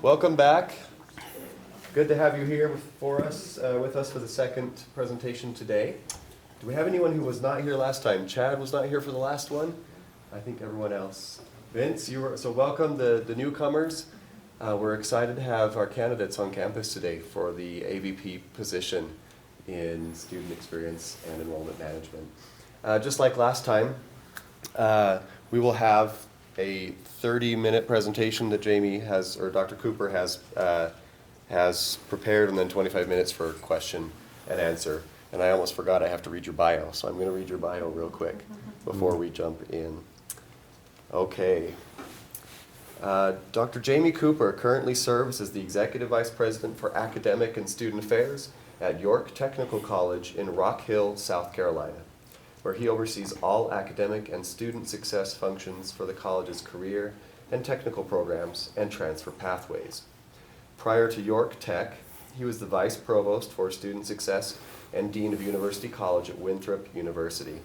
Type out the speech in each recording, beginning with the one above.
Welcome back. Good to have you here with us for the second presentation today. Do we have anyone who was not here last time? Chad was not here for the last one. I think everyone else. Vince, so welcome the newcomers. We're excited to have our candidates on campus today for the AVP position in student experience and enrollment management. Just like last time, we will have a 30-minute presentation that Jamie has, or Dr. Cooper has prepared, and then 25 minutes for question and answer. And I almost forgot I have to read your bio, so I'm going to read your bio real quick before we jump in. Okay. Dr. Jamie Cooper currently serves as the Executive Vice President for Academic and Student Affairs at York Technical College in Rock Hill, South Carolina, where he oversees all academic and student success functions for the college's career and technical programs and transfer pathways. Prior to York Tech, he was the Vice Provost for Student Success and Dean of University College at Winthrop University,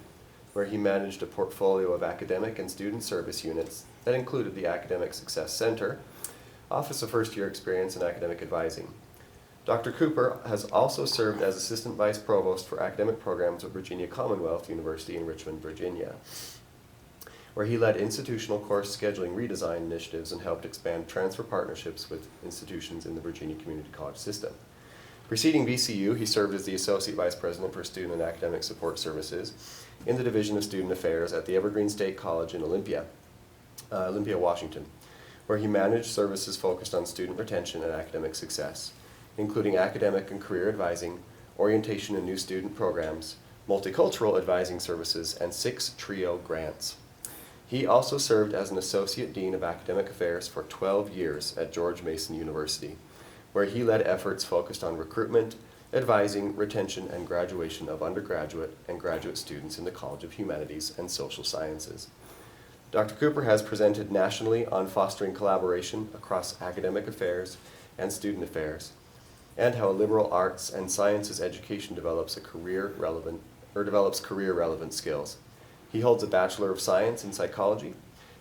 where he managed a portfolio of academic and student service units that included the Academic Success Center, Office of First Year Experience, and Academic Advising. Dr. Cooper has also served as Assistant Vice Provost for Academic Programs at Virginia Commonwealth University in Richmond, Virginia, where he led institutional course scheduling redesign initiatives and helped expand transfer partnerships with institutions in the Virginia Community College system. Preceding VCU, he served as the Associate Vice President for Student and Academic Support Services in the Division of Student Affairs at the Evergreen State College in Olympia, Washington, where he managed services focused on student retention and academic success, including academic and career advising, orientation and new student programs, multicultural advising services, and 6 TRIO grants. He also served as an Associate Dean of Academic Affairs for 12 years at George Mason University, where he led efforts focused on recruitment, advising, retention, and graduation of undergraduate and graduate students in the College of Humanities and Social Sciences. Dr. Cooper has presented nationally on fostering collaboration across academic affairs and student affairs, and how a liberal arts and sciences education develops career relevant skills. He holds a Bachelor of Science in Psychology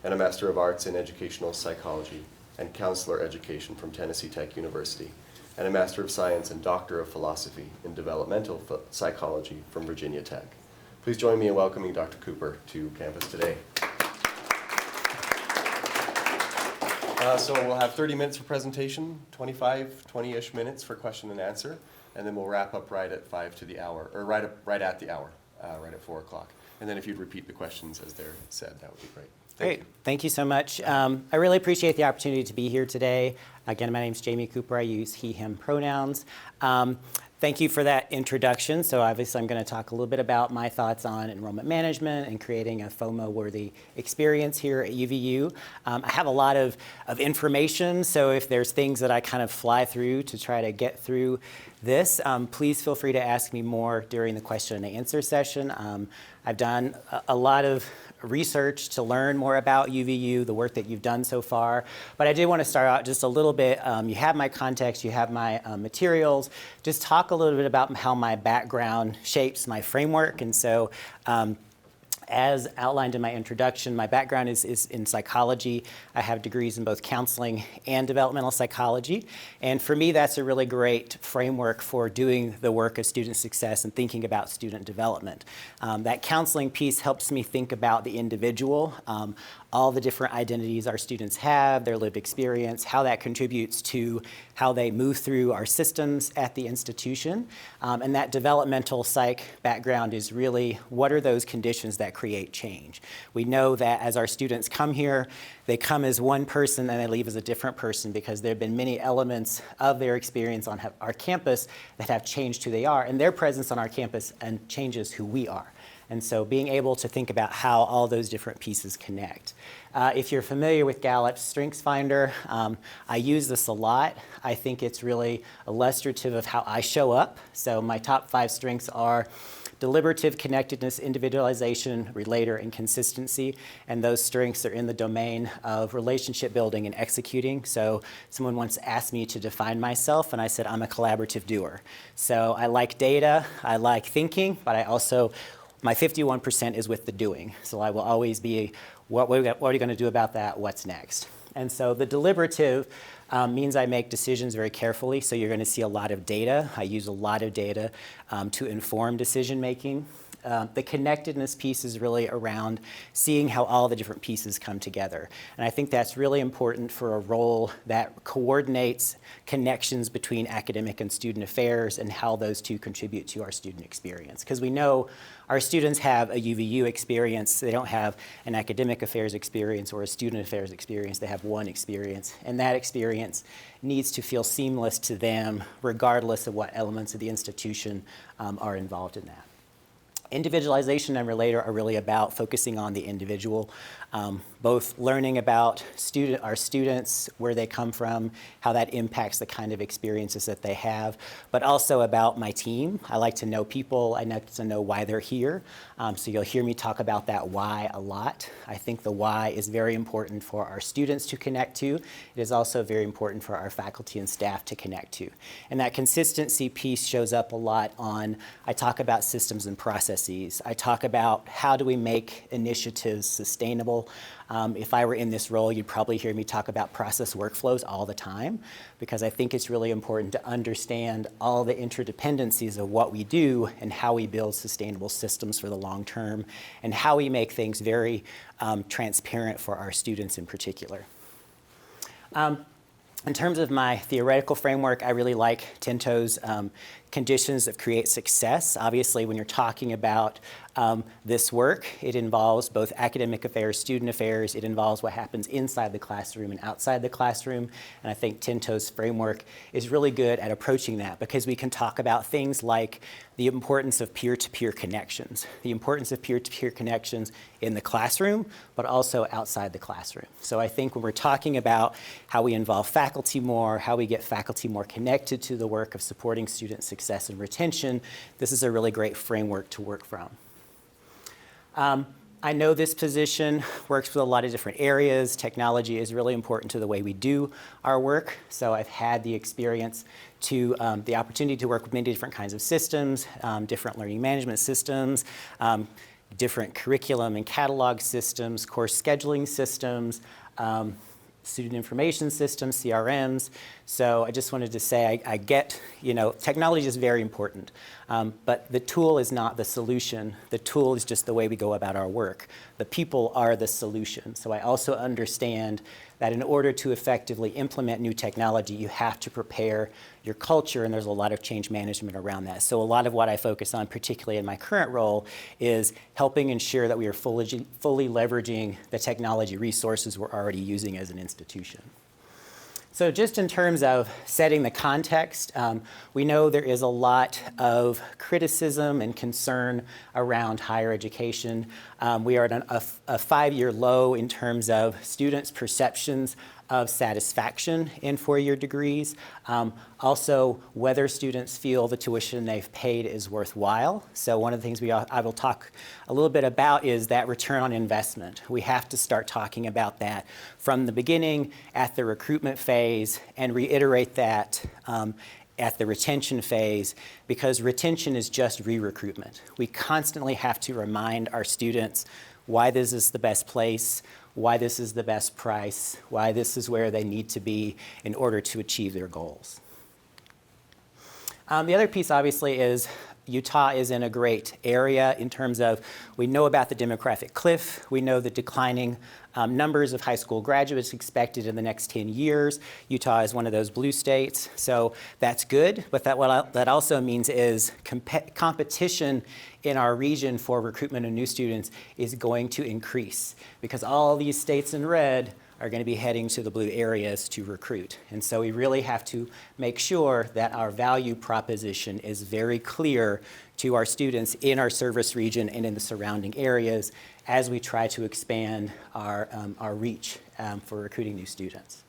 and a Master of Arts in Educational Psychology and Counselor Education from Tennessee Tech University, and a Master of Science and Doctor of Philosophy in Developmental Psychology from Virginia Tech. Please join me in welcoming Dr. Cooper to campus today. So we'll have 30 minutes for presentation, 20-ish minutes for question and answer, and then we'll wrap up right at 5 to the hour, or right at the hour, right at 4 o'clock. And then if you'd repeat the questions as they're said, that would be great. Great. Thank you so much. I really appreciate the opportunity to be here today. Again, my name's Jamie Cooper. I use he, him pronouns. Thank you for that introduction. So obviously I'm going to talk a little bit about my thoughts on enrollment management and creating a FOMO-worthy experience here at UVU. I have a lot of information, so if there's things that I kind of fly through to try to get through this, please feel free to ask me more during the question and answer session. I've done a lot of research to learn more about UVU, the work that you've done so far. But I did want to start out just a little bit. You have my context, you have my materials. Just talk a little bit about how my background shapes my framework. And so as outlined in my introduction, my background is in psychology. I have degrees in both counseling and developmental psychology. And for me, that's a really great framework for doing the work of student success and thinking about student development. That counseling piece helps me think about the individual, all the different identities our students have, their lived experience, how that contributes to how they move through our systems at the institution. And that developmental psych background is really what are those conditions that create change. We know that as our students come here, they come as one person and they leave as a different person because there have been many elements of their experience on our campus that have changed who they are, and their presence on our campus and changes who we are. And so being able to think about how all those different pieces connect. If you're familiar with Gallup's Strengths Finder, I use this a lot. I think it's really illustrative of how I show up. So my top 5 strengths are deliberative, connectedness, individualization, relator, and consistency. And those strengths are in the domain of relationship building and executing. So someone once asked me to define myself, and I said I'm a collaborative doer. So I like data, I like thinking, but I also my 51% is with the doing. So I will always be, what are you going to do about that? What's next? And so the deliberative means I make decisions very carefully, so you're going to see a lot of data. I use a lot of data to inform decision making. The connectedness piece is really around seeing how all the different pieces come together. And I think that's really important for a role that coordinates connections between academic and student affairs and how those two contribute to our student experience. Because we know our students have a UVU experience. They don't have an academic affairs experience or a student affairs experience. They have one experience. And that experience needs to feel seamless to them regardless of what elements of the institution are involved in that. Individualization and Relator are really about focusing on the individual, both learning about our students, where they come from, how that impacts the kind of experiences that they have, but also about my team. I like to know people. I like to know why they're here. So you'll hear me talk about that why a lot. I think the why is very important for our students to connect to. It is also very important for our faculty and staff to connect to. And that consistency piece shows up a lot I talk about systems and processes. I talk about how do we make initiatives sustainable. If I were in this role, you'd probably hear me talk about process workflows all the time, because I think it's really important to understand all the interdependencies of what we do and how we build sustainable systems for the long term, and how we make things very transparent for our students in particular. In terms of my theoretical framework, I really like Tinto's conditions that create success. Obviously, when you're talking about this work, it involves both academic affairs, student affairs. It involves what happens inside the classroom and outside the classroom. And I think Tinto's framework is really good at approaching that, because we can talk about things like the importance of peer-to-peer connections, the importance of peer-to-peer connections in the classroom, but also outside the classroom. So I think when we're talking about how we involve faculty more, how we get faculty more connected to the work of supporting student success and retention, this is a really great framework to work from. I know this position works with a lot of different areas. Technology is really important to the way we do our work. So I've had the experience the opportunity to work with many different kinds of systems, different learning management systems, different curriculum and catalog systems, course scheduling systems, student information systems, CRMs. So I just wanted to say I get, technology is very important, but the tool is not the solution. The tool is just the way we go about our work. The people are the solution. So I also understand that in order to effectively implement new technology, you have to prepare your culture, and there's a lot of change management around that. So a lot of what I focus on, particularly in my current role, is helping ensure that we are fully leveraging the technology resources we're already using as an institution. So just in terms of setting the context, we know there is a lot of criticism and concern around higher education. We are at a 5-year low in terms of students' perceptions of satisfaction in four-year degrees. Also, whether students feel the tuition they've paid is worthwhile. So one of the things I will talk a little bit about is that return on investment. We have to start talking about that from the beginning at the recruitment phase and reiterate that at the retention phase, because retention is just re-recruitment. We constantly have to remind our students why this is the best place, why this is the best price, why this is where they need to be in order to achieve their goals. The other piece, obviously, is Utah is in a great area in terms of we know about the demographic cliff. We know the declining numbers of high school graduates expected in the next 10 years. Utah is one of those blue states, so that's good. But what that also means is competition in our region for recruitment of new students is going to increase, because all these states in red are going to be heading to the blue areas to recruit. And so we really have to make sure that our value proposition is very clear to our students in our service region and in the surrounding areas as we try to expand our reach for recruiting new students.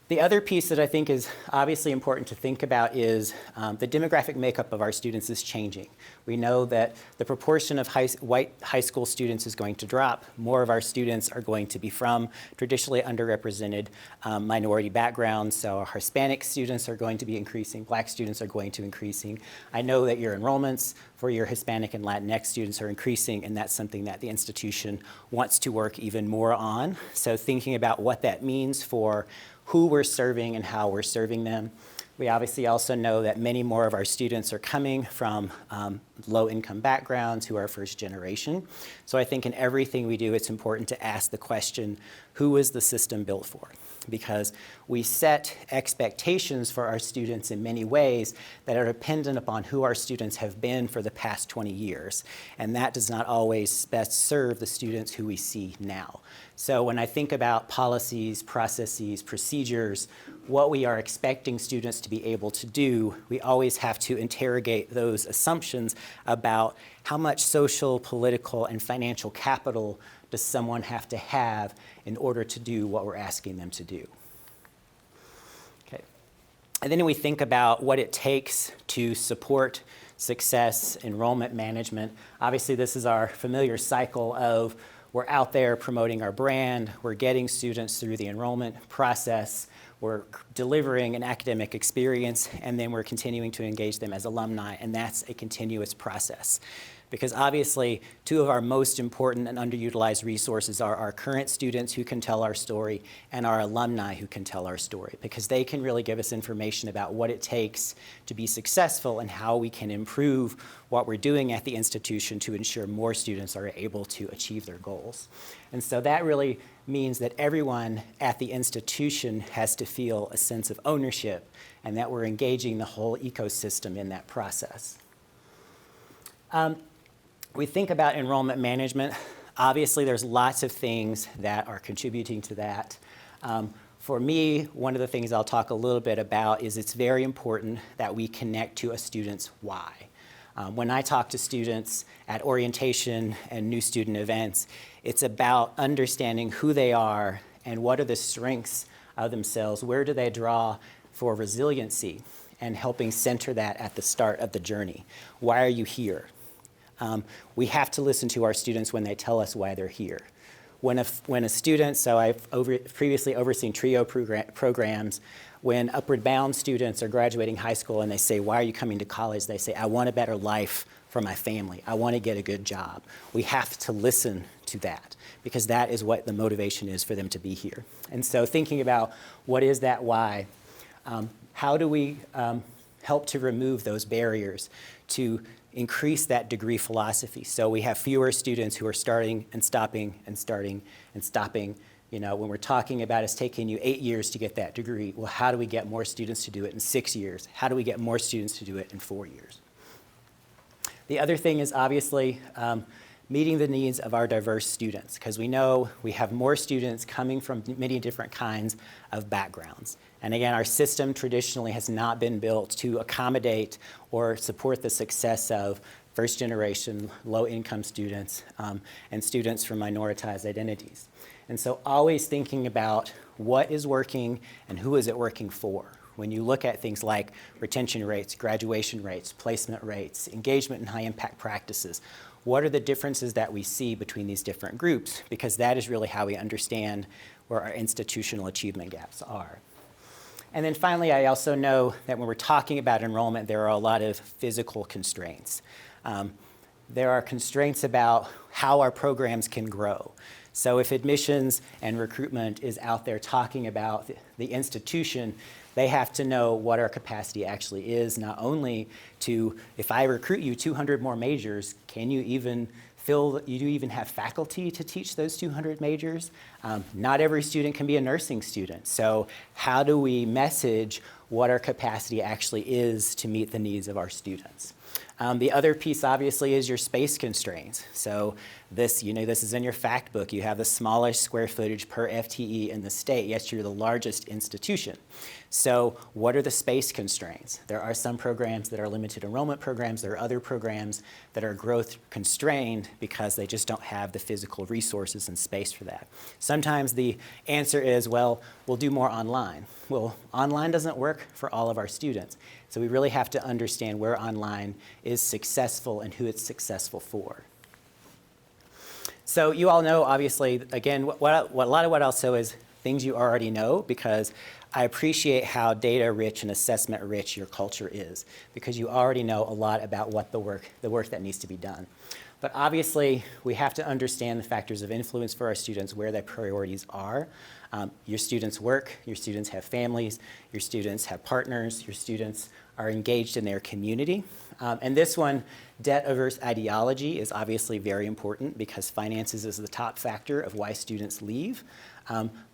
The other piece that I think is obviously important to think about is the demographic makeup of our students is changing. We know that the proportion of white high school students is going to drop. More of our students are going to be from traditionally underrepresented minority backgrounds. So our Hispanic students are going to be increasing. Black students are going to increasing. I know that your enrollments for your Hispanic and Latinx students are increasing, and that's something that the institution wants to work even more on. So thinking about what that means for who we're serving and how we're serving them. We obviously also know that many more of our students are coming from low-income backgrounds who are first generation. So I think in everything we do, it's important to ask the question, who is the system built for? Because we set expectations for our students in many ways that are dependent upon who our students have been for the past 20 years. And that does not always best serve the students who we see now. So when I think about policies, processes, procedures, what we are expecting students to be able to do, we always have to interrogate those assumptions about how much social, political, and financial capital does someone have to have in order to do what we're asking them to do. Okay. And then we think about what it takes to support success, enrollment management. Obviously, this is our familiar cycle of we're out there promoting our brand, we're getting students through the enrollment process, we're delivering an academic experience, and then we're continuing to engage them as alumni, and that's a continuous process. Because obviously, two of our most important and underutilized resources are our current students who can tell our story and our alumni who can tell our story, because they can really give us information about what it takes to be successful and how we can improve what we're doing at the institution to ensure more students are able to achieve their goals. And so that really means that everyone at the institution has to feel a sense of ownership and that we're engaging the whole ecosystem in that process. We think about enrollment management. Obviously, there's lots of things that are contributing to that. For me, one of the things I'll talk a little bit about is it's very important that we connect to a student's why. When I talk to students at orientation and new student events, it's about understanding who they are and what are the strengths of themselves, where do they draw for resiliency, and helping center that at the start of the journey. Why are you here? We have to listen to our students when they tell us why they're here. When a student, so I've previously overseen TRIO programs, when upward bound students are graduating high school and they say, why are you coming to college? They say, I want a better life for my family. I want to get a good job. We have to listen to that because that is what the motivation is for them to be here. And so thinking about what is that why, how do we help to remove those barriers to increase that degree philosophy so we have fewer students who are starting and stopping and starting and stopping. You know, when we're talking about it's taking you 8 years to get that degree, well, how do we get more students to do it in 6 years? How do we get more students to do it in 4 years? The other thing is obviously meeting the needs of our diverse students, because we know we have more students coming from many different kinds of backgrounds. And again, our system traditionally has not been built to accommodate or support the success of first generation, low income students and students from minoritized identities. And so always thinking about what is working and who is it working for. When you look at things like retention rates, graduation rates, placement rates, engagement in high impact practices, what are the differences that we see between these different groups? Because that is really how we understand where our institutional achievement gaps are. And then finally, I also know that when we're talking about enrollment, there are a lot of physical constraints. There are constraints about how our programs can grow. So if admissions and recruitment is out there talking about the institution, they have to know what our capacity actually is, not only to, if I recruit you 200 more majors, can you even you do even have faculty to teach those 200 majors? Not every student can be a nursing student. So how do we message what our capacity actually is to meet the needs of our students? The other piece, obviously, is your space constraints. So this is in your fact book. You have the smallest square footage per FTE in the state, yet you're the largest institution. So what are the space constraints? There are some programs that are limited enrollment programs. There are other programs that are growth constrained because they just don't have the physical resources and space for that. Sometimes the answer is, well, we'll do more online. Well, online doesn't work for all of our students. So we really have to understand where online is successful and who it's successful for. So you all know, obviously, again, a lot of what I'll say is things you already know, because I appreciate how data-rich and assessment-rich your culture is, because you already know a lot about what the work that needs to be done. But obviously, we have to understand the factors of influence for our students, where their priorities are. Your students work, your students have families, your students have partners, your students are engaged in their community. And this one, debt-averse ideology, is obviously very important because finances is the top factor of why students leave.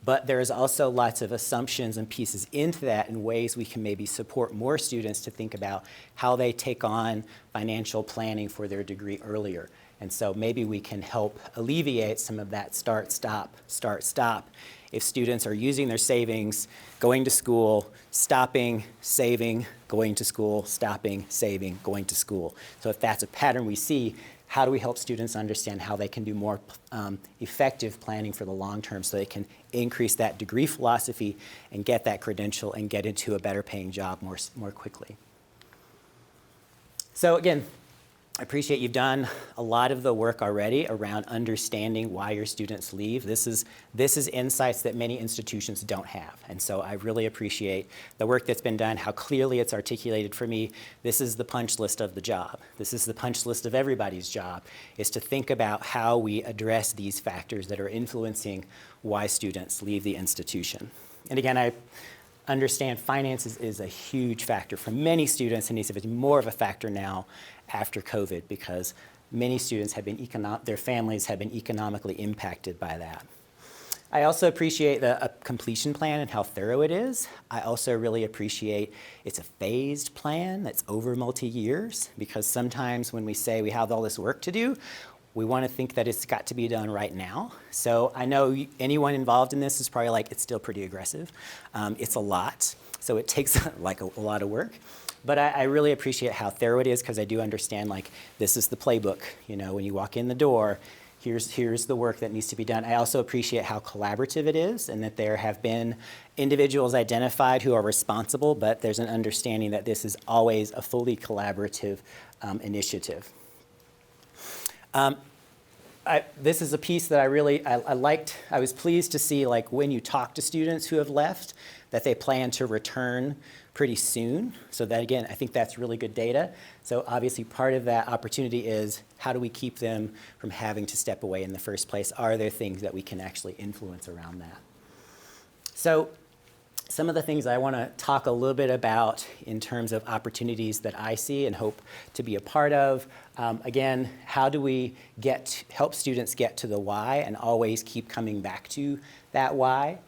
But there is also lots of assumptions and pieces into that in ways we can maybe support more students to think about how they take on financial planning for their degree earlier. And so maybe we can help alleviate some of that start, stop. If students are using their savings, going to school, stopping, saving, going to school, stopping, saving, going to school. So if that's a pattern we see, how do we help students understand how they can do more effective planning for the long term so they can increase that degree philosophy and get that credential and get into a better paying job more quickly? So again, I appreciate you've done a lot of the work already around understanding why your students leave. This is insights that many institutions don't have. And so I really appreciate the work that's been done, how clearly it's articulated for me. This is the punch list of the job. This is the punch list of everybody's job, is to think about how we address these factors that are influencing why students leave the institution. And again, I understand finances is a huge factor for many students, and it's more of a factor now after COVID because many students have been their families have been economically impacted by that. I also appreciate the completion plan and how thorough it is. I also really appreciate it's a phased plan that's over multi-years because sometimes when we say we have all this work to do, we want to think that it's got to be done right now. So I know anyone involved in this is probably like, it's still pretty aggressive. It's a lot, so it takes like a lot of work. But I really appreciate how thorough it is because I do understand like this is the playbook. You know, when you walk in the door, here's the work that needs to be done. I also appreciate how collaborative it is and that there have been individuals identified who are responsible, but there's an understanding that this is always a fully collaborative initiative. This is a piece that I liked. I was pleased to see like when you talk to students who have left that they plan to return pretty soon. So that again, I think that's really good data. So obviously part of that opportunity is how do we keep them from having to step away in the first place? Are there things that we can actually influence around that? So some of the things I want to talk a little bit about in terms of opportunities that I see and hope to be a part of. Again, how do we help students get to the why and always keep coming back to that why?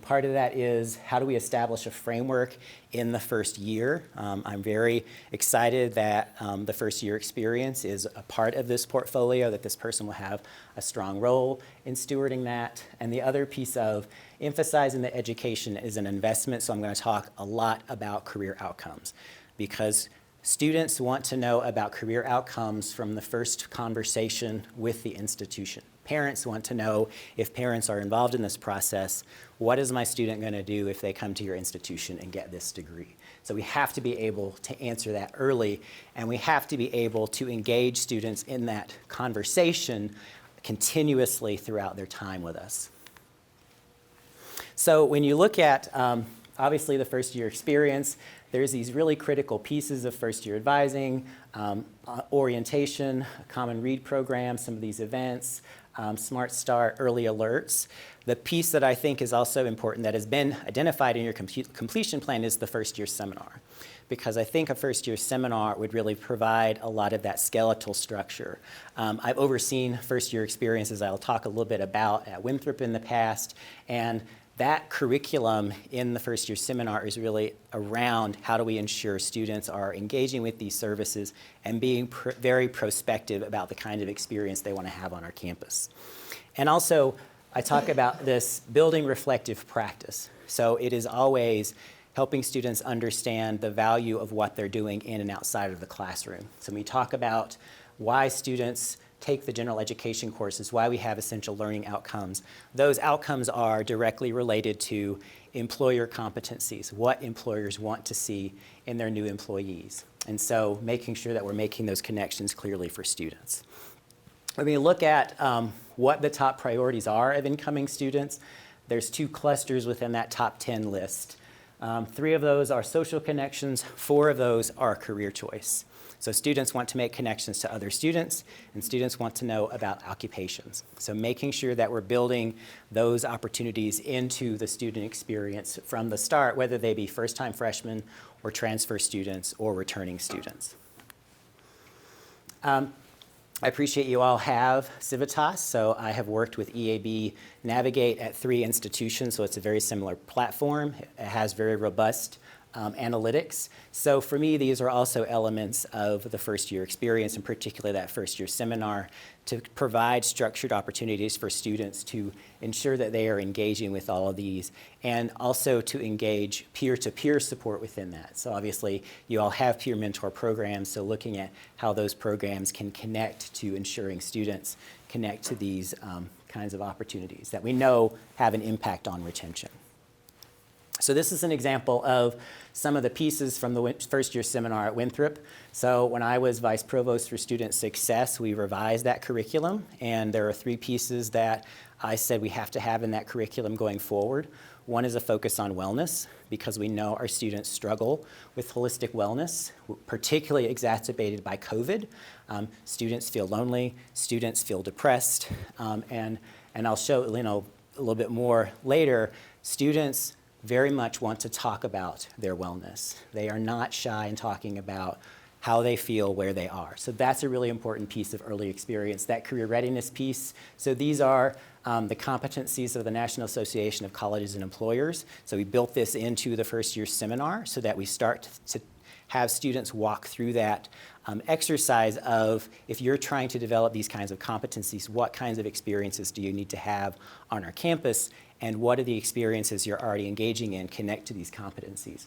Part of that is how do we establish a framework in the first year? I'm very excited that the first year experience is a part of this portfolio, that this person will have a strong role in stewarding that. And the other piece of emphasizing that education is an investment, so I'm going to talk a lot about career outcomes because students want to know about career outcomes from the first conversation with the institution. Parents want to know, if parents are involved in this process, what is my student going to do if they come to your institution and get this degree? So we have to be able to answer that early, and we have to be able to engage students in that conversation continuously throughout their time with us. So when you look at, obviously, the first year experience, there's these really critical pieces of first year advising, orientation, a common read program, some of these events, Smart Start, early alerts. The piece that I think is also important that has been identified in your completion plan is the first year seminar. Because I think a first year seminar would really provide a lot of that skeletal structure. I've overseen first year experiences I'll talk a little bit about at Winthrop in the past, and that curriculum in the first year seminar is really around how do we ensure students are engaging with these services and being very prospective about the kind of experience they want to have on our campus. And also, I talk about this building reflective practice. So it is always helping students understand the value of what they're doing in and outside of the classroom. So when we talk about why students take the general education courses, why we have essential learning outcomes. Those outcomes are directly related to employer competencies, what employers want to see in their new employees. And so making sure that we're making those connections clearly for students. When we look at what the top priorities are of incoming students, there's two clusters within that top 10 list. 3 of those are social connections, 4 of those are career choice. So students want to make connections to other students, and students want to know about occupations. So making sure that we're building those opportunities into the student experience from the start, whether they be first-time freshmen or transfer students or returning students. I appreciate you all have Civitas, so I have worked with EAB Navigate at 3 institutions, so it's a very similar platform. It has very robust analytics. So for me, these are also elements of the first year experience, and particularly that first year seminar, to provide structured opportunities for students to ensure that they are engaging with all of these, and also to engage peer-to-peer support within that. So obviously, you all have peer mentor programs, so looking at how those programs can connect to ensuring students connect to these kinds of opportunities that we know have an impact on retention. So this is an example of some of the pieces from the first year seminar at Winthrop. So when I was Vice Provost for Student Success, we revised that curriculum, and there are 3 pieces that I said we have to have in that curriculum going forward. One is a focus on wellness, because we know our students struggle with holistic wellness, particularly exacerbated by COVID. Students feel lonely, students feel depressed, and I'll show a little bit more later. Students very much want to talk about their wellness. They are not shy in talking about how they feel where they are. So that's a really important piece of early experience, that career readiness piece. So these are the competencies of the National Association of Colleges and Employers. So we built this into the first year seminar so that we start to have students walk through that exercise of, if you're trying to develop these kinds of competencies, what kinds of experiences do you need to have on our campus, and what are the experiences you're already engaging in connect to these competencies.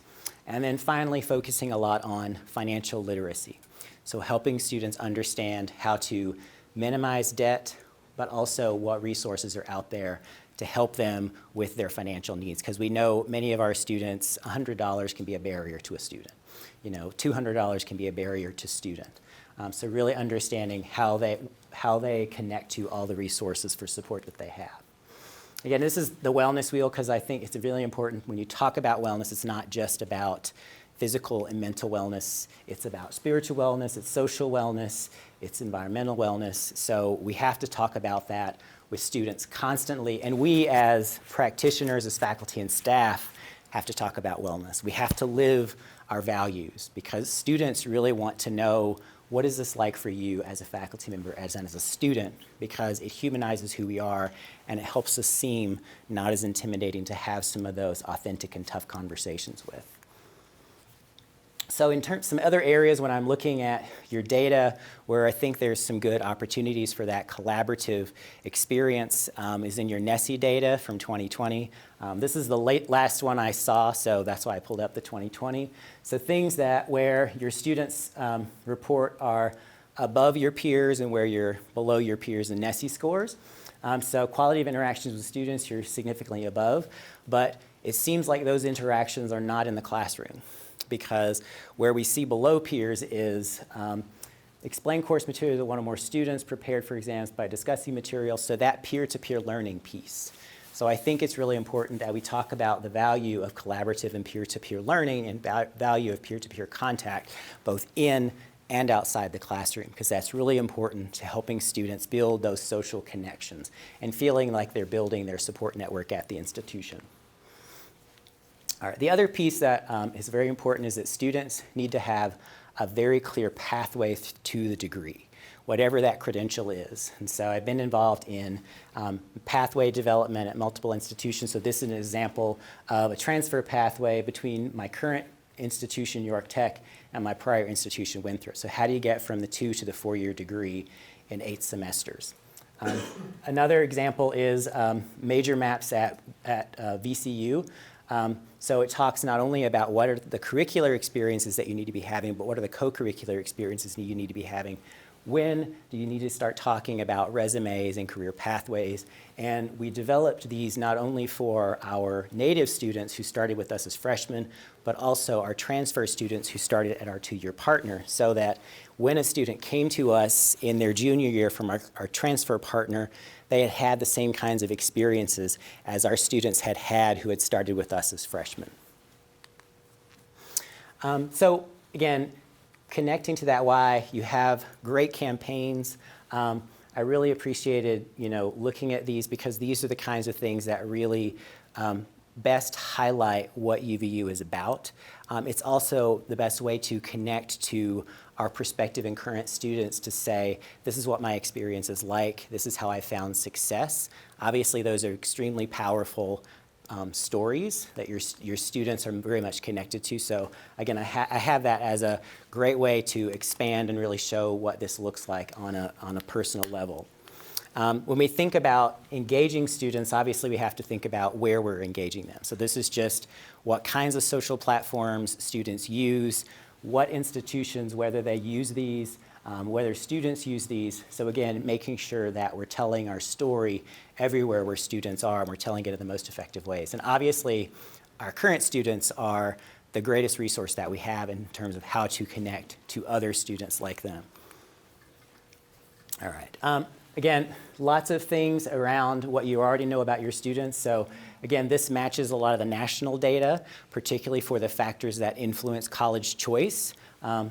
And then finally, focusing a lot on financial literacy. So helping students understand how to minimize debt, but also what resources are out there to help them with their financial needs. Because we know many of our students, $100 can be a barrier to a student. $200 can be a barrier to student. So really understanding how they connect to all the resources for support that they have. Again, this is the wellness wheel, because I think it's really important when you talk about wellness, it's not just about physical and mental wellness. It's about spiritual wellness, it's social wellness, it's environmental wellness. So we have to talk about that with students constantly. And we as practitioners, as faculty and staff, have to talk about wellness. We have to live our values, because students really want to know, what is this like for you as a faculty member, as a student, because it humanizes who we are, and it helps us seem not as intimidating to have some of those authentic and tough conversations with. So in some other areas when I'm looking at your data where I think there's some good opportunities for that collaborative experience is in your NESI data from 2020. This is the last one I saw, so that's why I pulled up the 2020. So things where your students report are above your peers and where you're below your peers in NESI scores. So quality of interactions with students, you're significantly above, but it seems like those interactions are not in the classroom, because where we see below peers is explain course material to one or more students, prepared for exams by discussing material, so that peer-to-peer learning piece. So I think it's really important that we talk about the value of collaborative and peer-to-peer learning, and value of peer-to-peer contact, both in and outside the classroom, because that's really important to helping students build those social connections and feeling like they're building their support network at the institution. All right, the other piece that is very important is that students need to have a very clear pathway to the degree, whatever that credential is. And so I've been involved in pathway development at multiple institutions. So this is an example of a transfer pathway between my current institution, New York Tech, and my prior institution, Winthrop. So how do you get from the 2 to the 4-year degree in 8 semesters? Another example is major maps at VCU. So it talks not only about what are the curricular experiences that you need to be having, but what are the co-curricular experiences you need to be having. When do you need to start talking about resumes and career pathways? And we developed these not only for our native students who started with us as freshmen, but also our transfer students who started at our 2-year partner, so that when a student came to us in their junior year from our transfer partner, they had the same kinds of experiences as our students had who had started with us as freshmen. So again, connecting to that why, you have great campaigns. I really appreciated, looking at these because these are the kinds of things that really best highlight what UVU is about. It's also the best way to connect to our prospective and current students to say, this is what my experience is like, this is how I found success. Obviously, those are extremely powerful stories that your students are very much connected to. So again, I have that as a great way to expand and really show what this looks like on a personal level. When we think about engaging students, obviously we have to think about where we're engaging them. So this is just what kinds of social platforms students use, what institutions, whether they use these, whether students use these. So again, making sure that we're telling our story everywhere where students are and we're telling it in the most effective ways. And obviously, our current students are the greatest resource that we have in terms of how to connect to other students like them. All right. Again, lots of things around what you already know about your students. So again, this matches a lot of the national data, particularly for the factors that influence college choice.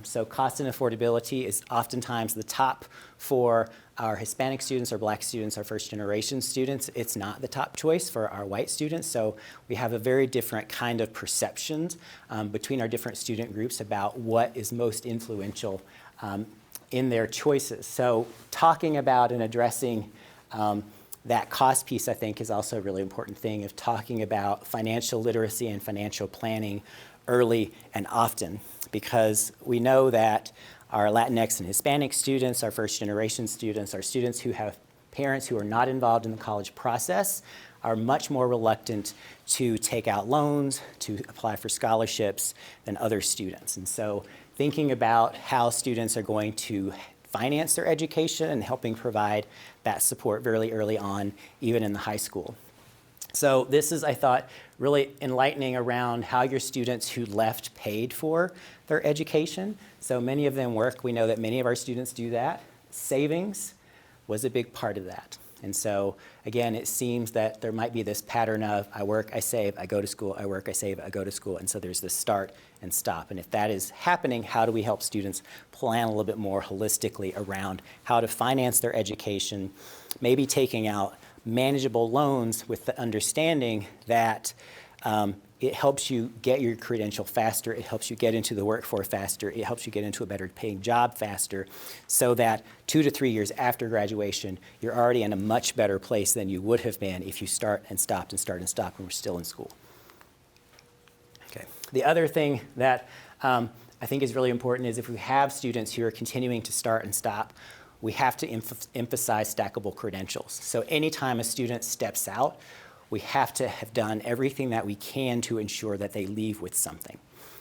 So cost and affordability is oftentimes the top for our Hispanic students, our Black students, our first generation students. It's not the top choice for our white students. So we have a very different kind of perceptions between our different student groups about what is most influential in their choices. So talking about and addressing that cost piece, I think, is also a really important thing of talking about financial literacy and financial planning early and often, because we know that our Latinx and Hispanic students, our first generation students, our students who have parents who are not involved in the college process are much more reluctant to take out loans, to apply for scholarships than other students. And so thinking about how students are going to finance their education and helping provide that support very early on, even in the high school. So this is, I thought, really enlightening around how your students who left paid for their education. So many of them work. We know that many of our students do that. Savings was a big part of that. And so, again, it seems that there might be this pattern of I work, I save, I go to school, I work, I save, I go to school. And so there's this start and stop. And if that is happening, how do we help students plan a little bit more holistically around how to finance their education, maybe taking out manageable loans with the understanding that it helps you get your credential faster, it helps you get into the workforce faster, it helps you get into a better paying job faster, so that 2 to 3 years after graduation, you're already in a much better place than you would have been if you start and stopped and start and stopped when we're still in school. Okay. The other thing that I think is really important is if we have students who are continuing to start and stop, we have to emphasize stackable credentials. So anytime a student steps out, we have to have done everything that we can to ensure that they leave with something,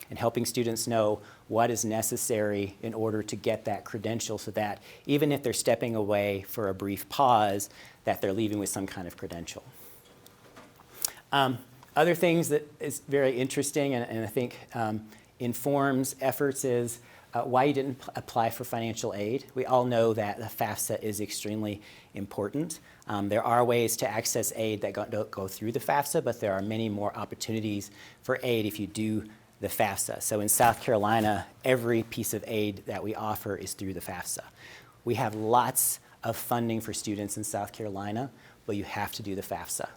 and helping students know what is necessary in order to get that credential so that even if they're stepping away for a brief pause, that they're leaving with some kind of credential. Other things that is very interesting and I think informs efforts is why you didn't apply for financial aid. We all know that the FAFSA is extremely important. There are ways to access aid that don't go through the FAFSA, but there are many more opportunities for aid if you do the FAFSA. So in South Carolina, every piece of aid that we offer is through the FAFSA. We have lots of funding for students in South Carolina, but you have to do the FAFSA.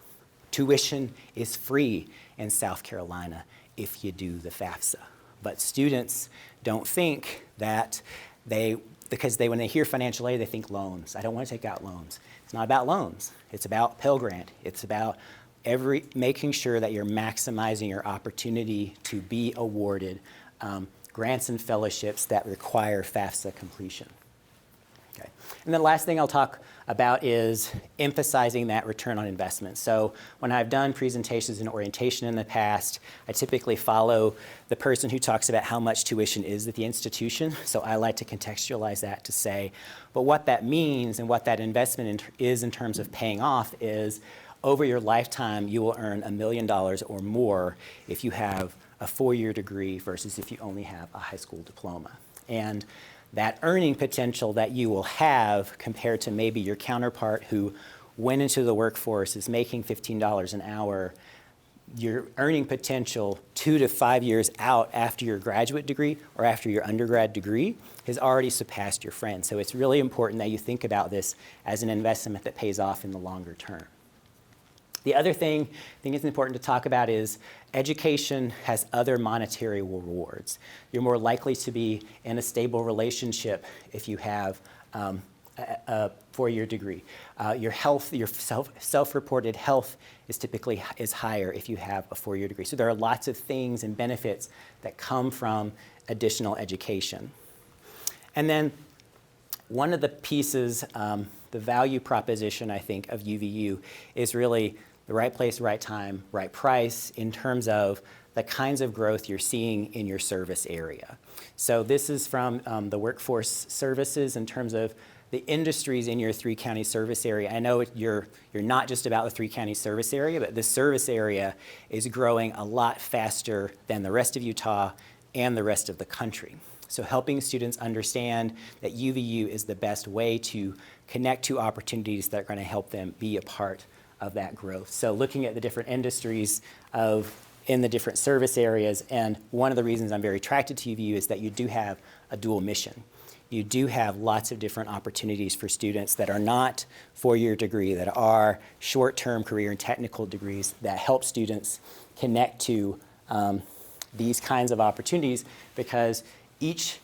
Tuition is free in South Carolina if you do the FAFSA. But students don't think that when they hear financial aid, they think loans. I don't want to take out loans. It's not about loans. It's about Pell Grant. It's about making sure that you're maximizing your opportunity to be awarded grants and fellowships that require FAFSA completion. Okay. And the last thing I'll talk about is emphasizing that return on investment. So when I've done presentations and orientation in the past, I typically follow the person who talks about how much tuition is at the institution. So I like to contextualize that to say, but what that means and what that investment is in terms of paying off is over your lifetime, you will earn $1 million or more if you have a 4-year degree versus if you only have a high school diploma. And that earning potential that you will have compared to maybe your counterpart who went into the workforce is making $15 an hour, your earning potential 2 to 5 years out after your graduate degree or after your undergrad degree has already surpassed your friends. So it's really important that you think about this as an investment that pays off in the longer term. The other thing I think it's important to talk about is education has other monetary rewards. You're more likely to be in a stable relationship if you have a four-year degree. Your health, your self-reported health is typically higher if you have a four-year degree. So there are lots of things and benefits that come from additional education. And then one of the pieces, the value proposition, I think, of UVU is really the right place, right time, right price in terms of the kinds of growth you're seeing in your service area. So this is from the workforce services in terms of the industries in your three-county service area. I know you're not just about the three-county service area, but this service area is growing a lot faster than the rest of Utah and the rest of the country. So helping students understand that UVU is the best way to connect to opportunities that are going to help them be a part of that growth. So looking at the different industries in the different service areas, and one of the reasons I'm very attracted to UVU is that you do have a dual mission. You do have lots of different opportunities for students that are not four-year degree, that are short-term career and technical degrees that help students connect to these kinds of opportunities because each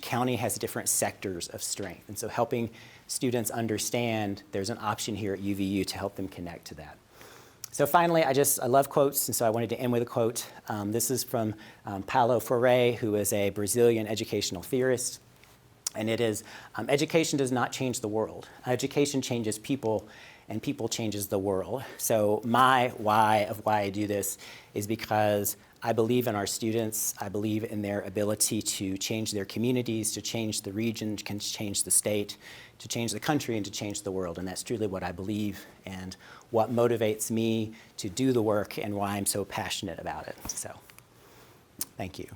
county has different sectors of strength. And so helping students understand there's an option here at UVU to help them connect to that. So finally, I love quotes, and so I wanted to end with a quote. This is from Paulo Freire, who is a Brazilian educational theorist. And it is, education does not change the world. Education changes people, and people changes the world. So my why of why I do this is because I believe in our students. I believe in their ability to change their communities, to change the region, to change the state, to change the country, and to change the world. And that's truly what I believe and what motivates me to do the work and why I'm so passionate about it. So, thank you.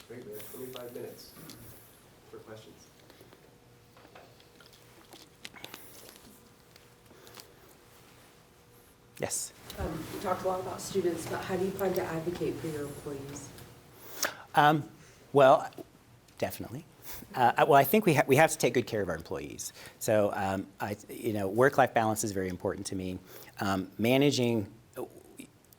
Great, we have 25 minutes for questions. Yes. You talked a lot about students, but how do you plan to advocate for your employees? Well, definitely. Well, I think we have to take good care of our employees. So, work-life balance is very important to me.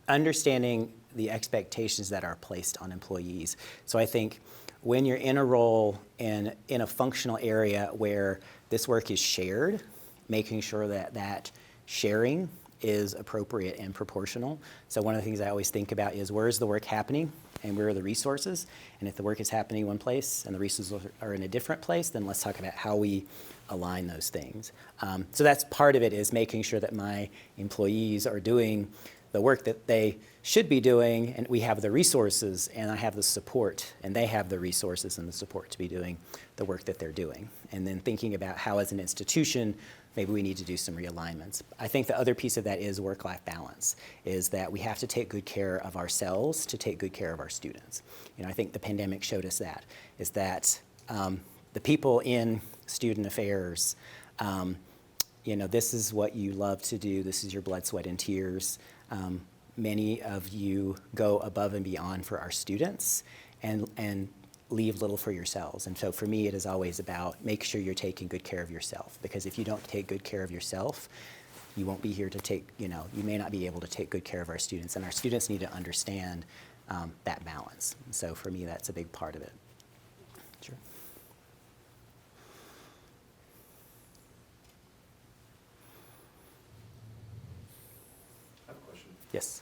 Understanding the expectations that are placed on employees. So I think when you're in a role in a functional area where this work is shared, making sure that sharing is appropriate and proportional. So one of the things I always think about is where is the work happening and where are the resources? And if the work is happening in one place and the resources are in a different place, then let's talk about how we align those things. So that's part of it, is making sure that my employees are doing the work that they should be doing, and we have the resources, and I have the support, and they have the resources and the support to be doing the work that they're doing. And then thinking about how, as an institution, maybe we need to do some realignments. I think the other piece of that is work-life balance, is that we have to take good care of ourselves to take good care of our students. I think the pandemic showed us that, is that the people in student affairs, this is what you love to do, this is your blood, sweat, and tears. Many of you go above and beyond for our students and leave little for yourselves. And so for me, it is always about make sure you're taking good care of yourself, because if you don't take good care of yourself, you won't be here to take, you may not be able to take good care of our students, and our students need to understand that balance. So for me, that's a big part of it. Sure. I have a question. Yes.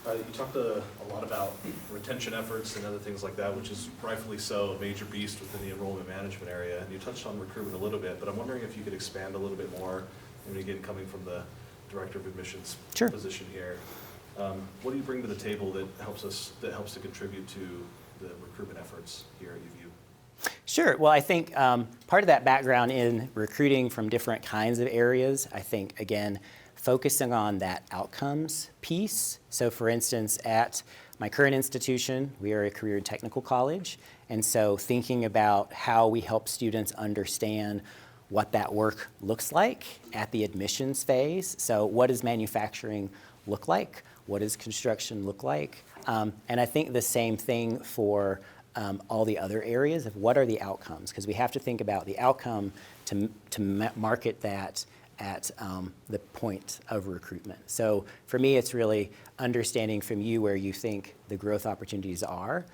You talked a lot about retention efforts and other things like that, which is rightfully so a major beast within the enrollment management area. And you touched on recruitment a little bit, but I'm wondering if you could expand a little bit more, and again, coming from the Director of Admissions Sure. position here. What do you bring to the table that helps to contribute to the recruitment efforts here at UVU? Sure. Well, I think part of that background in recruiting from different kinds of areas, I think, again, focusing on that outcomes piece. So for instance, at my current institution, we are a career and technical college, and so thinking about how we help students understand what that work looks like at the admissions phase. So what does manufacturing look like? What does construction look like? And I think the same thing for all the other areas of what are the outcomes, because we have to think about the outcome to market that at the point of recruitment. So for me, it's really understanding from you where you think the growth opportunities are,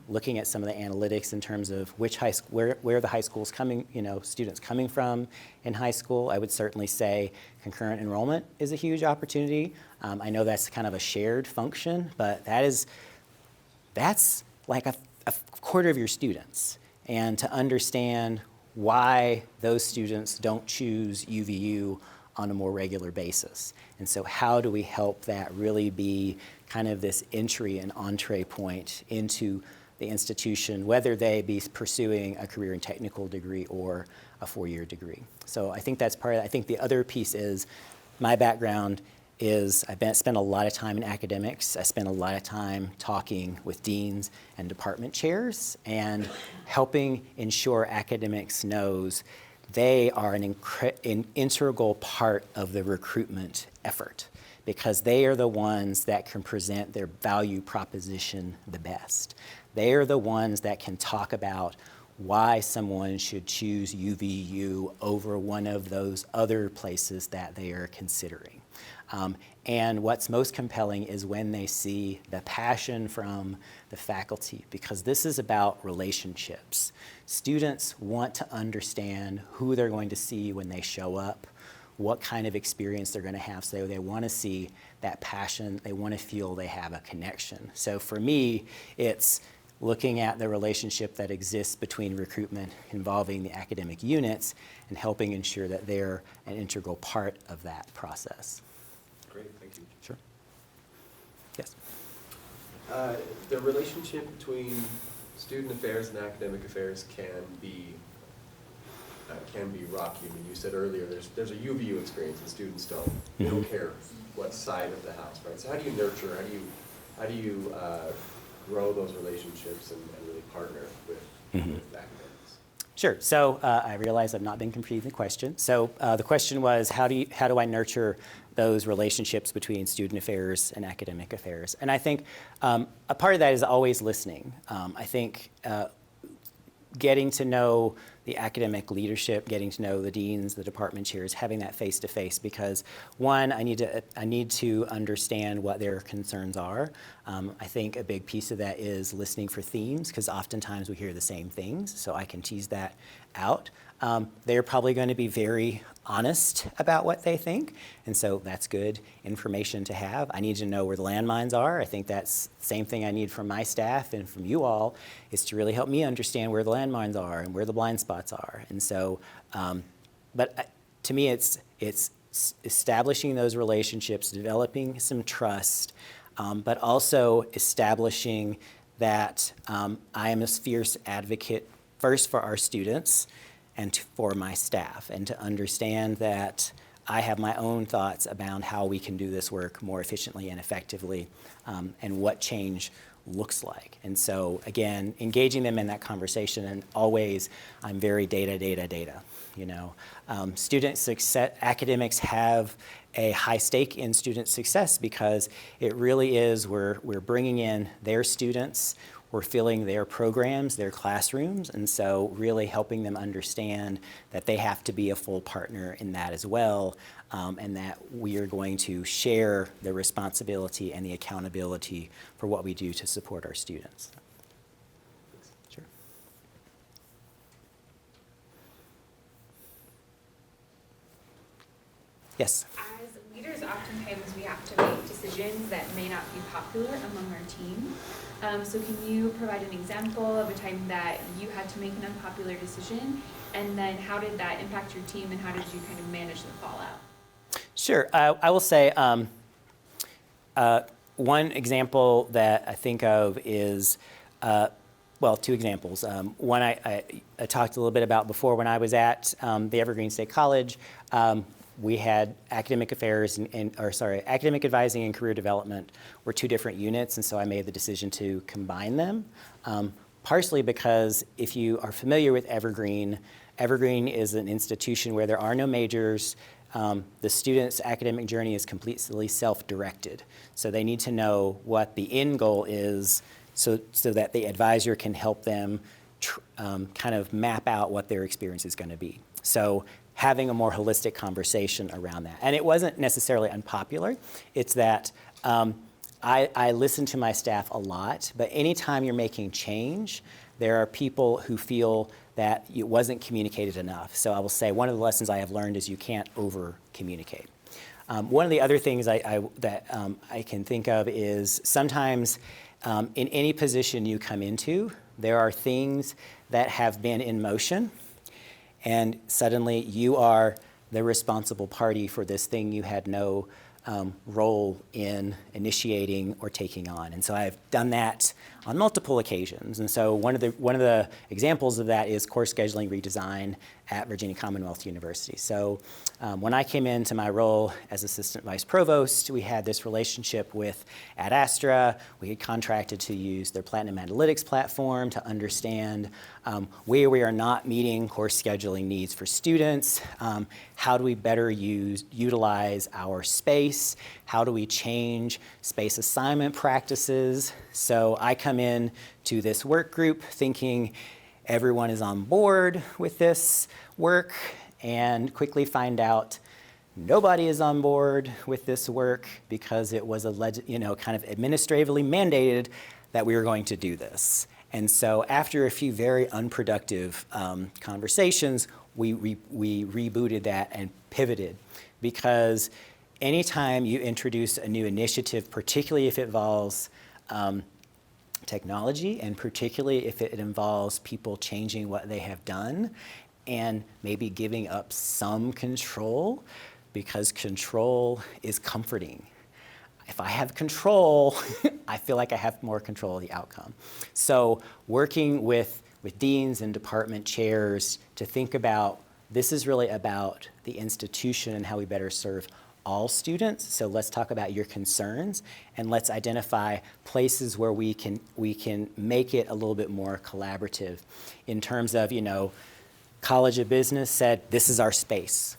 looking at some of the analytics in terms of which where the high school's coming, students coming from in high school. I would certainly say concurrent enrollment is a huge opportunity. I know that's kind of a shared function, but that's like a quarter of your students. And to understand why those students don't choose UVU on a more regular basis. And so how do we help that really be kind of this entry and entree point into the institution, whether they be pursuing a career and technical degree or a 4-year degree. So I think that's part of it. I think the other piece is my background is I've spent a lot of time in academics. I spent a lot of time talking with deans and department chairs and helping ensure academics knows they are an integral part of the recruitment effort because they are the ones that can present their value proposition the best. They are the ones that can talk about why someone should choose UVU over one of those other places that they are considering. And what's most compelling is when they see the passion from the faculty, because this is about relationships. Students want to understand who they're going to see when they show up, what kind of experience they're going to have. So they want to see that passion. They want to feel they have a connection. So for me, it's looking at the relationship that exists between recruitment involving the academic units and helping ensure that they're an integral part of that process. Great, thank you. Sure. Yes. The relationship between student affairs and academic affairs can be rocky. I mean, you said earlier there's a UVU experience and students don't. They don't care what side of the house, right? So how do you nurture? How do you grow those relationships and really partner with academics? Sure. So I realize I've not been completing the question. So the question was, how do I nurture those relationships between student affairs and academic affairs? And I think a part of that is always listening. I think getting to know the academic leadership, getting to know the deans, the department chairs, having that face-to-face, because one, I need to understand what their concerns are. I think a big piece of that is listening for themes, because oftentimes we hear the same things, so I can tease that out. They're probably going to be very honest about what they think, and so that's good information to have. I need to know where the landmines are. I think that's the same thing I need from my staff and from you all, is to really help me understand where the landmines are and where the blind spots are. And so, but to me, it's establishing those relationships, developing some trust, but also establishing that I am a fierce advocate first for our students and for my staff, and to understand that I have my own thoughts about how we can do this work more efficiently and effectively, and what change looks like. And so, again, engaging them in that conversation, and always I'm very data. Student success, academics have a high stake in student success because it really is we're bringing in their students, we're filling their programs, their classrooms, and so really helping them understand that they have to be a full partner in that as well, and that we are going to share the responsibility and the accountability for what we do to support our students. Sure. Yes? As leaders, oftentimes we have to make decisions that may not be popular among our team. So can you provide an example of a time that you had to make an unpopular decision, and then how did that impact your team, and how did you kind of manage the fallout? Sure. I will say one example that I think of is, well, two examples. One I talked a little bit about before when I was at the Evergreen State College. we had academic affairs academic advising and career development were two different units, and so I made the decision to combine them. Partially because if you are familiar with Evergreen, Evergreen is an institution where there are no majors. The student's academic journey is completely self-directed. So they need to know what the end goal is so that the advisor can help them kind of map out what their experience is going to be. So having a more holistic conversation around that. And it wasn't necessarily unpopular. It's that I listen to my staff a lot, but anytime you're making change, there are people who feel that it wasn't communicated enough. So I will say one of the lessons I have learned is you can't over-communicate. One of the other things I can think of is sometimes in any position you come into, there are things that have been in motion, and suddenly you are the responsible party for this thing you had no role in initiating or taking on. And so I've done that on multiple occasions. And so one of the examples of that is course scheduling redesign at Virginia Commonwealth University. So when I came into my role as assistant vice provost, we had this relationship with Ad Astra. We had contracted to use their Platinum Analytics platform to understand where we are not meeting course scheduling needs for students. How do we better utilize our space? How do we change space assignment practices? So I come in to this work group thinking everyone is on board with this work, and quickly find out nobody is on board with this work because it was kind of administratively mandated that we were going to do this. And so after a few very unproductive conversations, we rebooted that and pivoted, because anytime you introduce a new initiative, particularly if it involves technology, and particularly if it involves people changing what they have done and maybe giving up some control, because control is comforting. If I have control, I feel like I have more control of the outcome. So working with deans and department chairs to think about, this is really about the institution and how we better serve all students. So let's talk about your concerns, and let's identify places where we can make it a little bit more collaborative. In terms of, College of Business said, this is our space.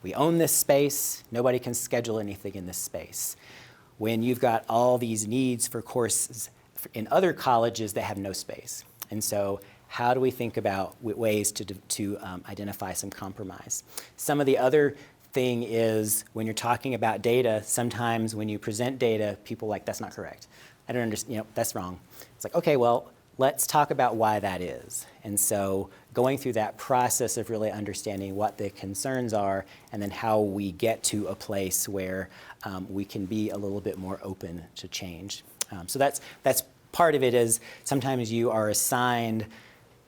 We own this space. Nobody can schedule anything in this space. When you've got all these needs for courses in other colleges that have no space. And so how do we think about ways to identify some compromise? Some of the other thing is, when you're talking about data, sometimes when you present data, people are like, that's not correct. I don't understand, that's wrong. It's like, okay, well, let's talk about why that is. And so going through that process of really understanding what the concerns are, and then how we get to a place where we can be a little bit more open to change. So that's part of it. Is sometimes you are assigned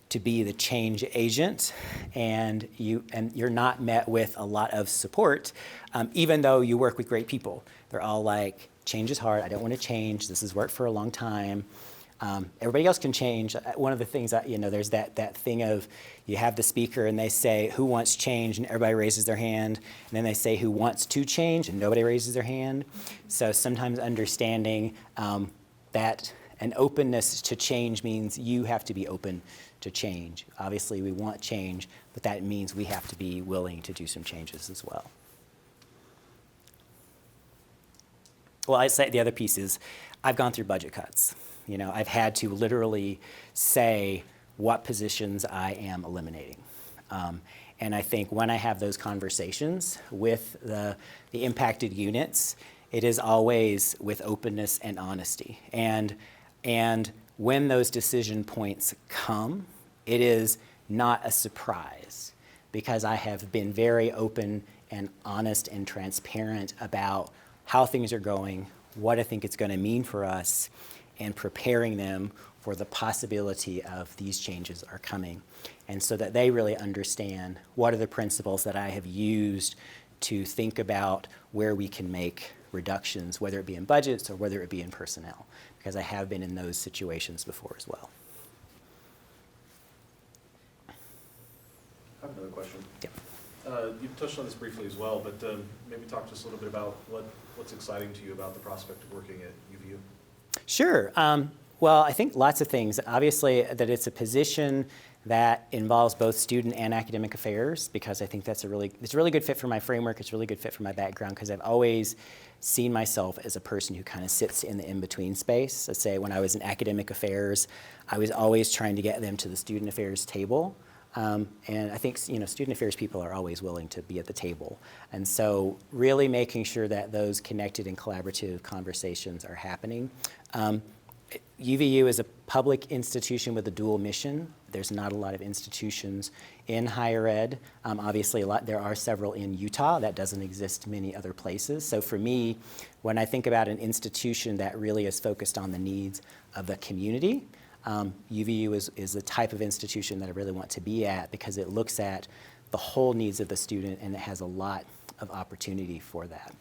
to be the change agent, and you're not met with a lot of support, even though you work with great people. They're all like, change is hard, I don't want to change, this has worked for a long time. Everybody else can change. One of the things that, there's that thing of, you have the speaker and they say, who wants change? And everybody raises their hand. And then they say, who wants to change? And nobody raises their hand. So sometimes understanding that an openness to change means you have to be open to change. Obviously, we want change, but that means we have to be willing to do some changes as well. Well, I'd say the other piece is, I've gone through budget cuts. I've had to literally say what positions I am eliminating. And I think when I have those conversations with the impacted units, it is always with openness and honesty. And when those decision points come, it is not a surprise, because I have been very open and honest and transparent about how things are going, what I think it's going to mean for us, and preparing them for the possibility of these changes are coming. And so that they really understand what are the principles that I have used to think about where we can make reductions, whether it be in budgets or whether it be in personnel, because I have been in those situations before as well. I have another question. Yeah. You touched on this briefly as well, but maybe talk to us a little bit about what's exciting to you about the prospect of working at UVU. Sure. Well, I think lots of things. Obviously, that it's a position that involves both student and academic affairs, because I think it's a really good fit for my framework. It's a really good fit for my background, because I've always seen myself as a person who kind of sits in the in-between space. Let's say when I was in academic affairs, I was always trying to get them to the student affairs table. And I think, student affairs people are always willing to be at the table. And so really making sure that those connected and collaborative conversations are happening. UVU is a public institution with a dual mission. There's not a lot of institutions in higher ed. Obviously, there are several in Utah. That doesn't exist many other places. So for me, when I think about an institution that really is focused on the needs of the community, UVU is the type of institution that I really want to be at, because it looks at the whole needs of the student, and it has a lot of opportunity for that.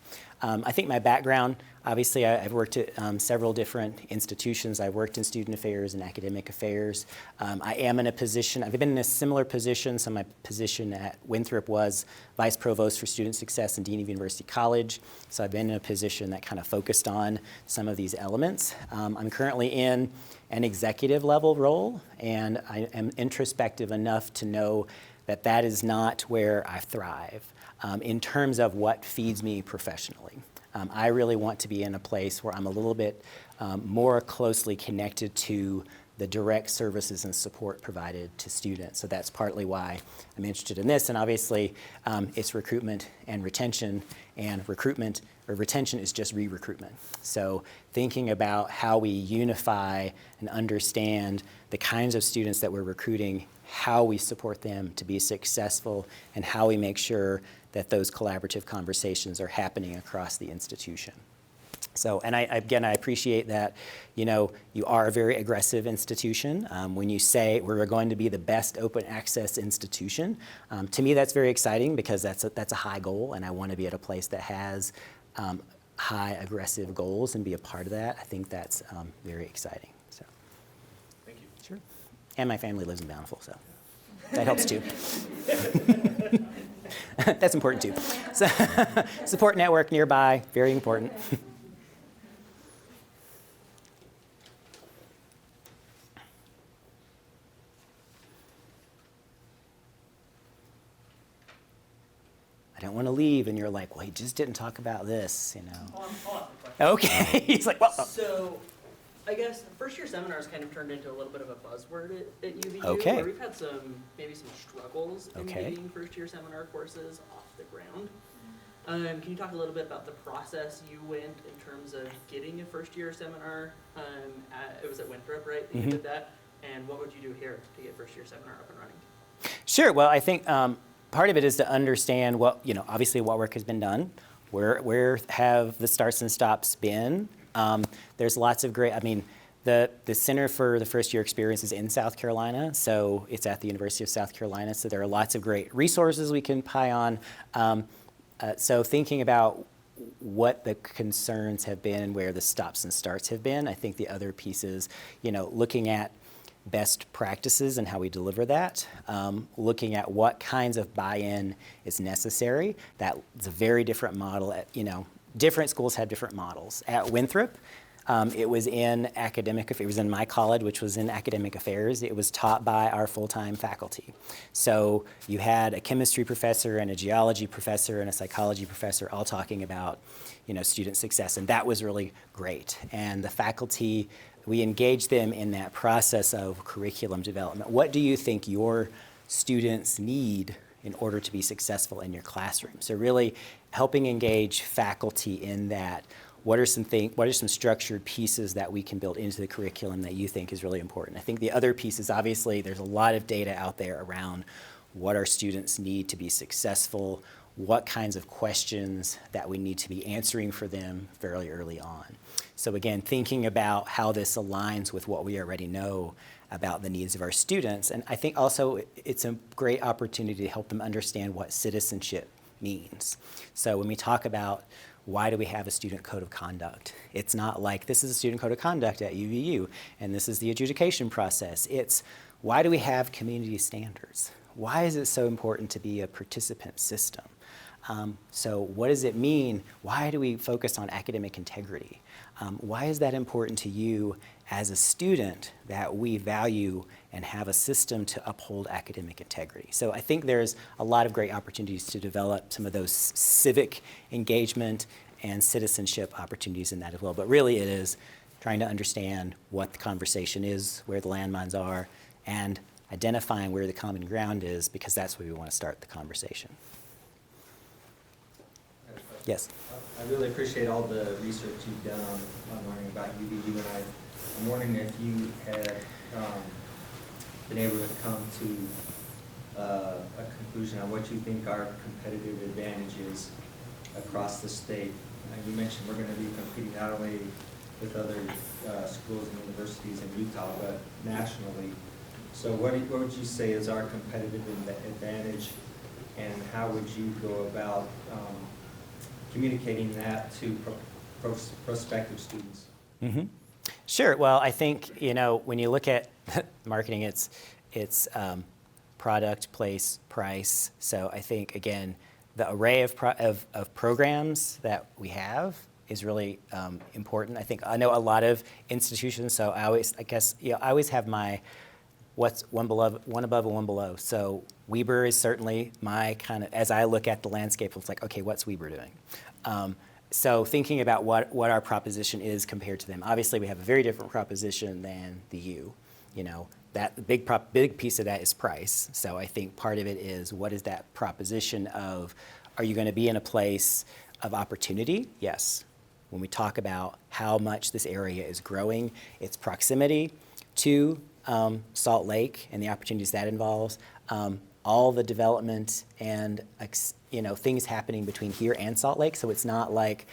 I think my background, obviously I've worked at several different institutions. I've worked in student affairs and academic affairs. I am in a position, I've been in a similar position. So my position at Winthrop was Vice Provost for Student Success and Dean of University College. So I've been in a position that kind of focused on some of these elements. I'm currently in an executive level role, and I am introspective enough to know that that is not where I thrive. In terms of what feeds me professionally. I really want to be in a place where I'm a little bit more closely connected to the direct services and support provided to students. So that's partly why I'm interested in this. And obviously, it's recruitment and retention, and recruitment or retention is just re-recruitment. So thinking about how we unify and understand the kinds of students that we're recruiting, how we support them to be successful, and how we make sure that those collaborative conversations are happening across the institution. So, and I appreciate that, you are a very aggressive institution. When you say we're going to be the best open access institution, to me that's very exciting, because that's a high goal, and I want to be at a place that has high aggressive goals and be a part of that. I think that's very exciting. So, Thank you. sure. And my family lives in Bountiful, so that helps too. That's important too. So, support network nearby, very important. I don't want to leave, and you're like, well, he just didn't talk about this, I'll ask the question. Okay. He's like, well. So, I guess first year seminars kind of turned into a little bit of a buzzword at UVU. Okay. Where we've had maybe some struggles in Okay. getting first year seminar courses off the ground. Can you talk a little bit about the process you went in terms of getting a first year seminar? It was at Winthrop, right? That you did that. And what would you do here to get first year seminar up and running? Sure. Well, I think part of it is to understand what, obviously what work has been done. Where have the starts and stops been? There's lots of great, the Center for the First Year Experience is in South Carolina, so it's at the University of South Carolina, so there are lots of great resources we can pie on. So thinking about what the concerns have been and where the stops and starts have been, I think the other piece is, looking at best practices and how we deliver that, looking at what kinds of buy-in is necessary. That's a very different model. Different schools have different models. At Winthrop, it was in it was in my college, which was in academic affairs. It was taught by our full-time faculty. So you had a chemistry professor and a geology professor and a psychology professor all talking about, student success, and that was really great. And the faculty, we engaged them in that process of curriculum development. What do you think your students need in order to be successful in your classroom? So really helping engage faculty in that. What are some structured pieces that we can build into the curriculum that you think is really important? I think the other piece is, obviously there's a lot of data out there around what our students need to be successful, what kinds of questions that we need to be answering for them fairly early on. So again, thinking about how this aligns with what we already know about the needs of our students. And I think also it's a great opportunity to help them understand what citizenship means. So when we talk about why do we have a student code of conduct, it's not like this is a student code of conduct at UVU and this is the adjudication process. It's why do we have community standards? why is it so important to be a participant system? So what does it mean? Why do we focus on academic integrity? Why is that important to you as a student, that we value and have a system to uphold academic integrity? So I think there's a lot of great opportunities to develop some of those civic engagement and citizenship opportunities in that as well. But really it is trying to understand what the conversation is, where the landmines are, and identifying where the common ground is, because that's where we want to start the conversation. Yes. I really appreciate all the research you've done on learning about UVU, and I'm wondering if you had been able to come to a conclusion on what you think our competitive advantage is across the state. You mentioned we're going to be competing not only with other schools and universities in Utah, but nationally. So what would you say is our competitive advantage, and how would you go about communicating that to prospective students? Mm-hmm. Sure. Well, I think, when you look at marketing, it's product, place, price. So I think, again, the array of programs that we have is really important. I know a lot of institutions, so I always have my what's one above and one below. So Weber is certainly my kind of, as I look at the landscape, it's like, okay, what's Weber doing? So thinking about what our proposition is compared to them. Obviously, we have a very different proposition than the U. That big piece of that is price. So I think part of it is, what is that proposition of, are you going to be in a place of opportunity? Yes. When we talk about how much this area is growing, its proximity to Salt Lake and the opportunities that involves, all the development and things happening between here and Salt Lake. So it's not like,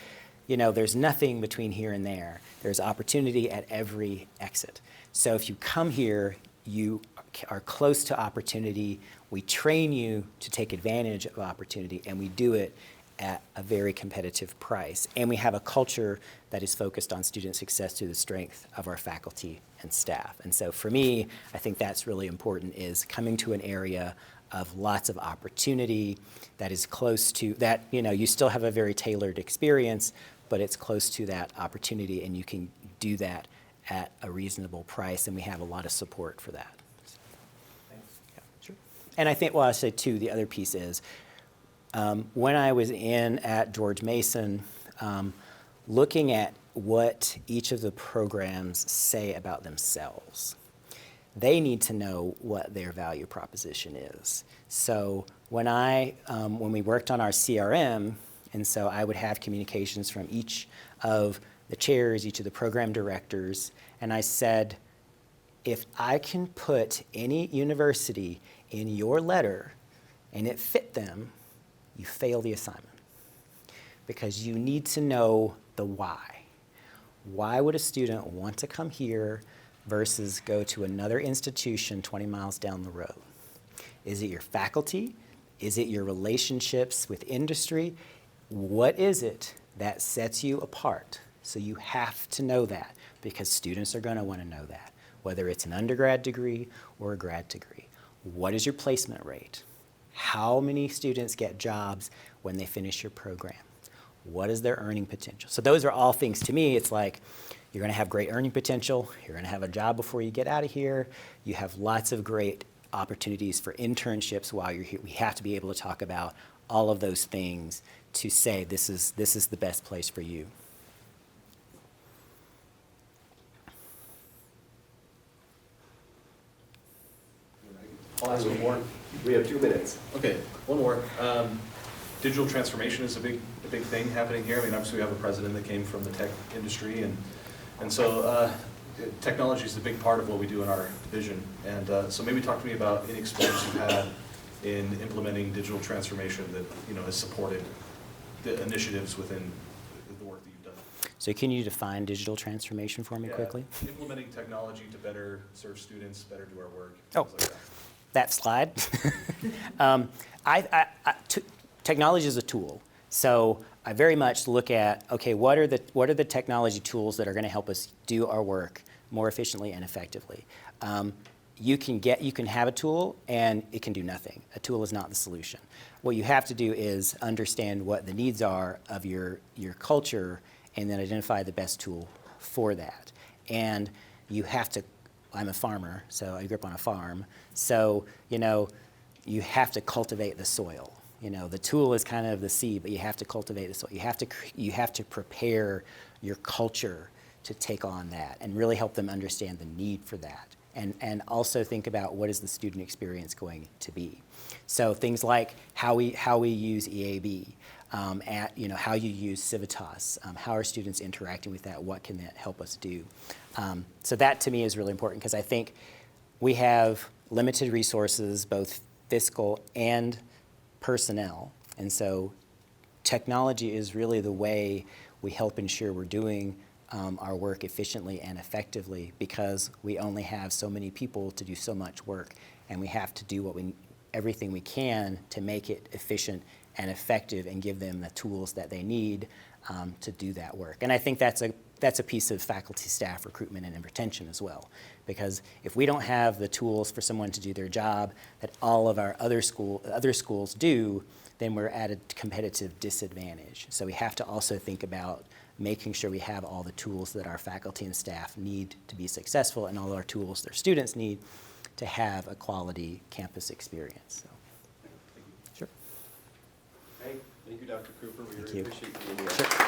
there's nothing between here and there. There's opportunity at every exit. So if you come here, you are close to opportunity. We train you to take advantage of opportunity, and we do it at a very competitive price. And we have a culture that is focused on student success through the strength of our faculty and staff. And so for me, I think that's really important, is coming to an area of lots of opportunity that is close to that. You still have a very tailored experience, but it's close to that opportunity, and you can do that at a reasonable price, and we have a lot of support for that. Thanks. Yeah, sure. And I think, I say too, the other piece is, when I was at George Mason, looking at what each of the programs say about themselves, they need to know what their value proposition is. So when we worked on our CRM, and so I would have communications from each of the chairs, each of the program directors, and I said, if I can put any university in your letter and it fit them, you fail the assignment. Because you need to know the why. Why would a student want to come here versus go to another institution 20 miles down the road? Is it your faculty? Is it your relationships with industry? What is it that sets you apart? So you have to know that, because students are going to want to know that, whether it's an undergrad degree or a grad degree. What is your placement rate? How many students get jobs when they finish your program? What is their earning potential? So those are all things, to me, it's like, you're going to have great earning potential. You're going to have a job before you get out of here. You have lots of great opportunities for internships while you're here. We have to be able to talk about all of those things to say this is the best place for you. I'll ask one more. We have 2 minutes. Okay, one more. Digital transformation is a big thing happening here. I mean, obviously we have a president that came from the tech industry, and so technology is a big part of what we do in our division. And so maybe talk to me about any experience you've had in implementing digital transformation that has supported the initiatives within the work that you've done. So can you define digital transformation for me quickly? Implementing technology to better serve students, better do our work, Oh. things like that. That slide. Technology is a tool. So I very much look at, okay, what are the technology tools that are going to help us do our work more efficiently and effectively? you can have a tool and it can do nothing. A tool is not the solution. What you have to do is understand what the needs are of your culture and then identify the best tool for that. And you have to, I'm a farmer, so I grew up on a farm, so you have to cultivate the soil. The tool is kind of the seed, but you have to cultivate the soil. You have to prepare your culture to take on that and really help them understand the need for that. And also think about what is the student experience going to be. So things like how we use EAB, how you use Civitas, how are students interacting with that, what can that help us do? So that to me is really important because I think we have limited resources, both fiscal and personnel, and so technology is really the way we help ensure we're doing our work efficiently and effectively because we only have so many people to do so much work, and we have to do everything we can to make it efficient and effective and give them the tools that they need to do that work. And I think that's a piece of faculty staff recruitment and retention as well, because if we don't have the tools for someone to do their job that all of our other schools do, then we're at a competitive disadvantage. So we have to also think about making sure we have all the tools that our faculty and staff need to be successful and all our tools their students need to have a quality campus experience. So. Sure. Hey, thank you, Dr. Cooper. We Thank really you. appreciate you being here. Sure.